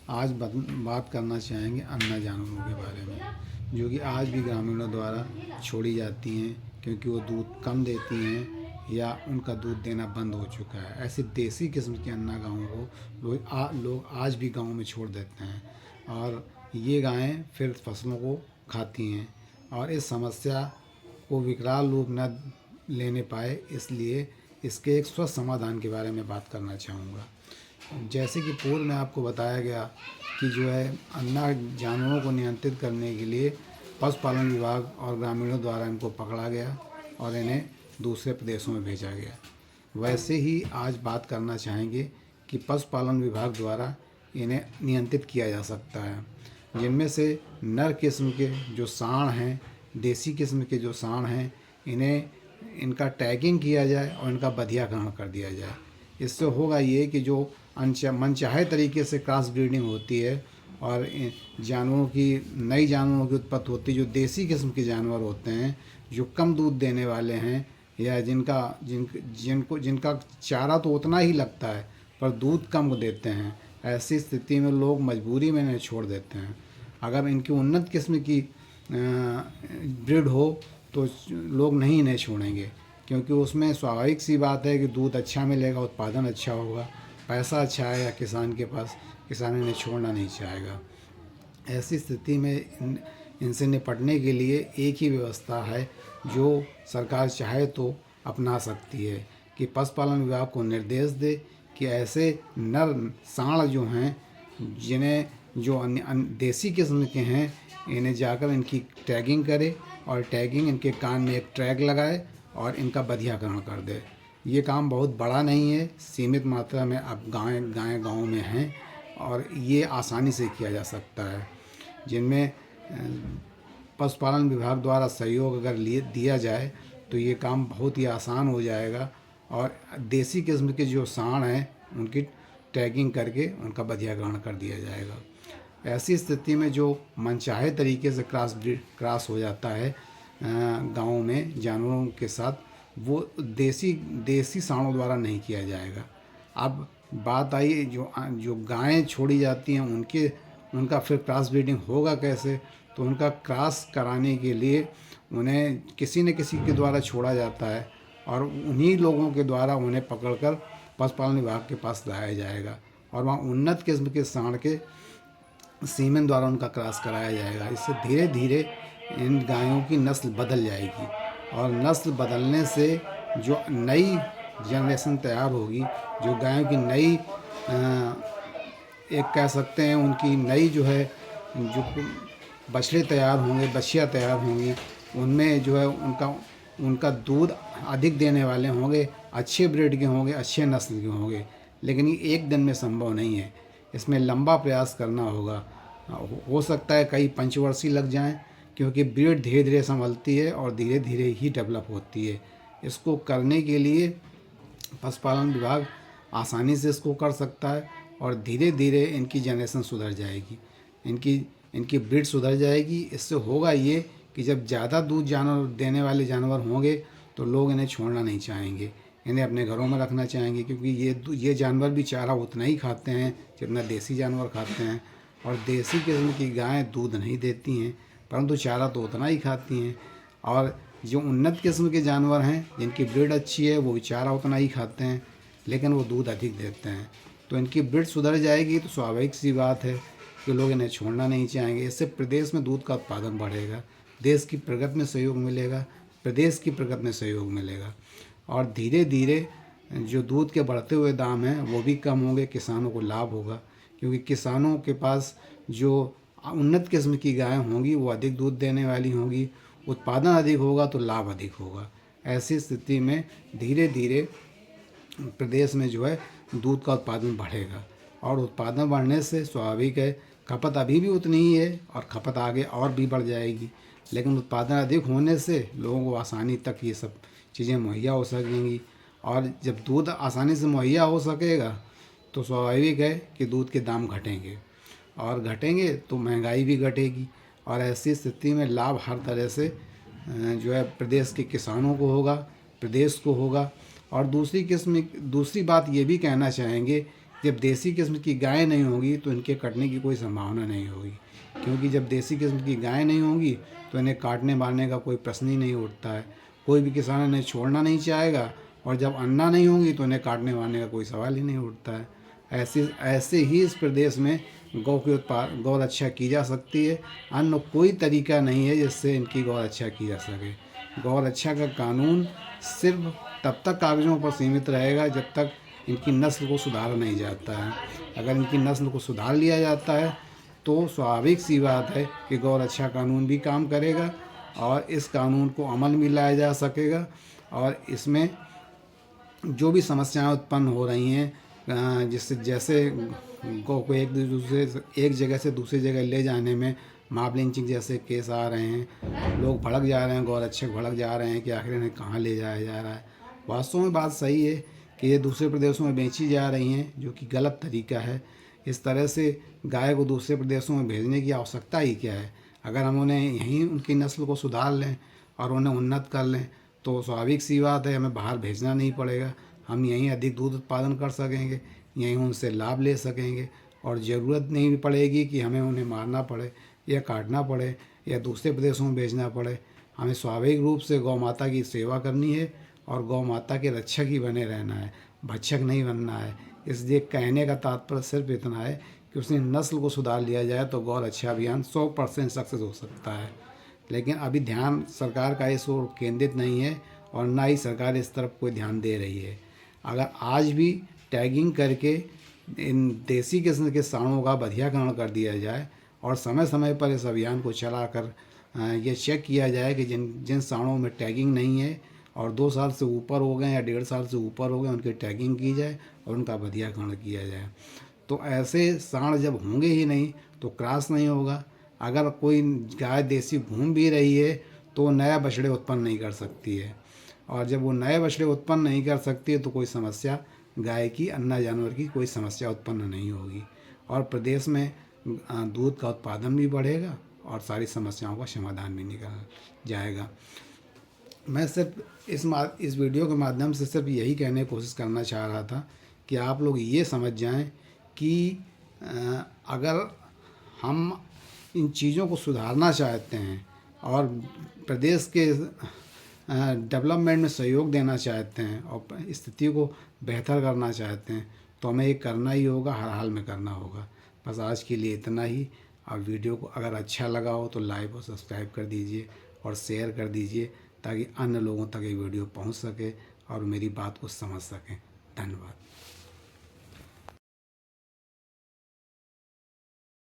आज बात करना चाहेंगे अन्ना जानवरों के बारे में, जो कि आज भी ग्रामीणों द्वारा छोड़ी जाती हैं क्योंकि वो दूध कम देती हैं या उनका दूध देना बंद हो चुका है। ऐसे देसी किस्म के अन्ना गायों को लोग आज भी गाँव में छोड़ देते हैं और ये गायें फिर फसलों को खाती हैं और इस समस्या को विकराल रूप न लेने पाए, इसलिए इसके एक स्वस्थ समाधान के बारे में बात करना चाहूँगा। जैसे कि पूर्व में आपको बताया गया कि जो है अन्ना जानवरों को नियंत्रित करने के लिए पशुपालन विभाग और ग्रामीणों द्वारा इनको पकड़ा गया और इन्हें दूसरे प्रदेशों में भेजा गया। वैसे ही आज बात करना चाहेंगे कि पशुपालन विभाग द्वारा इन्हें नियंत्रित किया जा सकता है, जिनमें से नर किस्म के जो सांड हैं, देसी किस्म के जो सांड हैं, इनका टैगिंग किया जाए और इनका बधियाकरण कर दिया जाए। इससे होगा ये कि जो मनचाहे तरीके से क्रॉस ब्रीडिंग होती है और जानवरों की नई जानवरों की उत्पत्ति होती है, जो देसी किस्म के जानवर होते हैं जो कम दूध देने वाले हैं या जिनका चारा तो उतना ही लगता है पर दूध कम देते हैं, ऐसी स्थिति में लोग मजबूरी में इन्हें छोड़ देते हैं। अगर इनकी उन्नत किस्म की ब्रीड हो तो लोग नहीं इन्हें छोड़ेंगे, क्योंकि उसमें स्वाभाविक सी बात है कि दूध अच्छा मिलेगा, उत्पादन अच्छा होगा, पैसा अच्छा आएगा किसान के पास, किसान इन्हें छोड़ना नहीं चाहेगा। ऐसी स्थिति में इनसे निपटने के लिए एक ही व्यवस्था है जो सरकार चाहे तो अपना सकती है कि पशुपालन विभाग को निर्देश दे कि ऐसे नर सांड जो हैं जो देसी किस्म के हैं, इन्हें जाकर इनकी टैगिंग करे और टैगिंग इनके कान में एक ट्रैग लगाए और इनका बधियाकरण कर दे। ये काम बहुत बड़ा नहीं है, सीमित मात्रा में अब गाँव में हैं और ये आसानी से किया जा सकता है, जिनमें पशुपालन विभाग द्वारा सहयोग अगर दिया जाए तो ये काम बहुत ही आसान हो जाएगा और देसी किस्म के जो सांड हैं उनकी टैगिंग करके उनका बधियाकरण कर दिया जाएगा। ऐसी स्थिति में जो मनचाहे तरीके से क्रॉस हो जाता है गाँव में जानवरों के साथ, वो देसी सांडों द्वारा नहीं किया जाएगा। अब बात आई जो गायें छोड़ी जाती हैं उनका फिर क्रॉस ब्रीडिंग होगा कैसे, तो उनका क्रॉस कराने के लिए उन्हें किसी न किसी के द्वारा छोड़ा जाता है और उन्हीं लोगों के द्वारा उन्हें पकड़कर पशुपालन विभाग के पास लाया जाएगा और वहाँ उन्नत किस्म के सांड के सीमेन द्वारा उनका क्रॉस कराया जाएगा। इससे धीरे धीरे इन गायों की नस्ल बदल जाएगी और नस्ल बदलने से जो नई जनरेशन तैयार होगी, जो गायों की नई एक कह सकते हैं उनकी नई जो बछड़े तैयार होंगे, बछियाँ तैयार होंगी, उनमें जो है उनका दूध अधिक देने वाले होंगे, अच्छे ब्रीड के होंगे, अच्छे नस्ल के होंगे। लेकिन ये एक दिन में संभव नहीं है, इसमें लंबा प्रयास करना होगा। हो सकता है कई पंचवर्षीय लग जाएं, क्योंकि ब्रीड धीरे धीरे संभलती है और धीरे धीरे ही डेवलप होती है। इसको करने के लिए पशुपालन विभाग आसानी से इसको कर सकता है और धीरे धीरे इनकी जनरेशन सुधर जाएगी, इनकी ब्रीड सुधर जाएगी। इससे होगा ये कि जब ज़्यादा दूध देने वाले जानवर होंगे तो लोग इन्हें छोड़ना नहीं चाहेंगे, इन्हें अपने घरों में रखना चाहेंगे, क्योंकि ये जानवर भी चारा उतना ही खाते हैं जितना देसी जानवर खाते हैं और देसी किस्म की गायें दूध नहीं देती हैं परंतु चारा तो उतना ही खाती हैं और जो उन्नत किस्म के जानवर हैं जिनकी ब्रीड अच्छी है वो भी चारा उतना ही खाते हैं लेकिन वो दूध अधिक देते हैं। तो इनकी ब्रीड सुधर जाएगी तो स्वाभाविक सी बात है कि लोग इन्हें छोड़ना नहीं चाहेंगे। इससे प्रदेश में दूध का उत्पादन बढ़ेगा, देश की प्रगति में सहयोग मिलेगा, प्रदेश की प्रगति में सहयोग मिलेगा और धीरे धीरे जो दूध के बढ़ते हुए दाम हैं वो भी कम होंगे, किसानों को लाभ होगा, क्योंकि किसानों के पास जो उन्नत किस्म की गायें होंगी वो अधिक दूध देने वाली होंगी, उत्पादन अधिक होगा तो लाभ अधिक होगा। ऐसी स्थिति में धीरे धीरे प्रदेश में जो है दूध का उत्पादन बढ़ेगा और उत्पादन बढ़ने से स्वाभाविक है खपत अभी भी उतनी ही है और खपत आगे और भी बढ़ जाएगी, लेकिन उत्पादन अधिक होने से लोगों को आसानी तक ये सब चीज़ें मुहैया हो सकेंगी और जब दूध आसानी से मुहैया हो सकेगा तो स्वाभाविक है कि दूध के दाम घटेंगे और घटेंगे तो महंगाई भी घटेगी और ऐसी स्थिति में लाभ हर तरह से जो है प्रदेश के किसानों को होगा, प्रदेश को होगा। और दूसरी बात ये भी कहना चाहेंगे जब देसी किस्म की गाय नहीं होगी तो इनके कटने की कोई संभावना नहीं होगी, क्योंकि जब देसी किस्म की गाय नहीं होगी तो इन्हें काटने मारने का कोई प्रश्न ही नहीं उठता है। कोई भी किसान इन्हें छोड़ना नहीं चाहेगा, और जब अन्ना नहीं होंगी तो इन्हें काटने मारने का कोई सवाल ही नहीं उठता है। ऐसे ही इस प्रदेश में गौ रक्षा की जा सकती है। अन्य कोई तरीका नहीं है जिससे इनकी गौ रक्षा की जा सके। गौ रक्षा का कानून सिर्फ तब तक कागज़ों पर सीमित रहेगा जब तक इनकी नस्ल को सुधारा नहीं जाता है। अगर इनकी नस्ल को सुधार लिया जाता है तो स्वाभाविक सी बात है कि गौ रक्षा कानून भी काम करेगा और इस कानून को अमल में लाया जा सकेगा, और इसमें जो भी समस्याएं उत्पन्न हो रही हैं, जिससे जैसे गौ को एक जगह से दूसरी जगह ले जाने में मॉब लिंचिंग जैसे केस आ रहे हैं, लोग भड़क जा रहे हैं, गौ रक्षक भड़क जा रहे हैं कि आखिर इन्हें कहाँ ले जाया जा रहा है। वास्तव में बात सही है कि ये दूसरे प्रदेशों में बेची जा रही हैं, जो कि गलत तरीका है। इस तरह से गाय को दूसरे प्रदेशों में भेजने की आवश्यकता ही क्या है। अगर हम उन्हें यहीं उनकी नस्ल को सुधार लें और उन्हें उन्नत कर लें तो स्वाभाविक सी बात है, हमें बाहर भेजना नहीं पड़ेगा। हम यहीं अधिक दूध उत्पादन कर सकेंगे, यहीं उनसे लाभ ले सकेंगे, और ज़रूरत नहीं पड़ेगी कि हमें उन्हें मारना पड़े या काटना पड़े या दूसरे प्रदेशों में भेजना पड़े। हमें स्वाभाविक रूप से गौ माता की सेवा करनी है और गौ माता के रक्षक ही बने रहना है, भक्षक नहीं बनना है। इसलिए कहने का तात्पर्य सिर्फ इतना है कि उसने नस्ल को सुधार लिया जाए तो गौ रक्षा अभियान 100% सक्सेस हो सकता है। लेकिन अभी ध्यान सरकार का इस ओर केंद्रित नहीं है और ना ही सरकार इस तरफ कोई ध्यान दे रही है। अगर आज भी टैगिंग करके इन देसी किस्म के सांडों का बधियाकरण कर दिया जाए और समय समय पर इस अभियान को चलाकर ये चेक किया जाए कि जिन सांडों में टैगिंग नहीं है और 2 साल से ऊपर हो गए या 1.5 साल से ऊपर हो गए, उनकी टैगिंग की जाए और उनका बधियाकरण किया जाए। तो ऐसे सांड जब होंगे ही नहीं तो क्रॉस नहीं होगा। अगर कोई गाय देसी घूम भी रही है तो नया बछड़े उत्पन्न नहीं कर सकती है, और जब वो नए बछड़े उत्पन्न नहीं कर सकती है तो कोई समस्या गाय की, अन्ना जानवर की कोई समस्या उत्पन्न नहीं होगी, और प्रदेश में दूध का उत्पादन भी बढ़ेगा और सारी समस्याओं का समाधान भी निकल जाएगा। मैं सिर्फ इस वीडियो के माध्यम से सिर्फ यही कहने की कोशिश करना चाह रहा था कि आप लोग ये समझ जाएं कि अगर हम इन चीज़ों को सुधारना चाहते हैं और प्रदेश के डेवलपमेंट में सहयोग देना चाहते हैं और स्थिति को बेहतर करना चाहते हैं तो हमें ये करना ही होगा, हर हाल में करना होगा। बस आज के लिए इतना ही। और वीडियो को अगर अच्छा लगा हो तो लाइक और सब्सक्राइब कर दीजिए और शेयर कर दीजिए ताकि अन्य लोगों तक ये वीडियो पहुंच सके और मेरी बात को समझ सकें। धन्यवाद।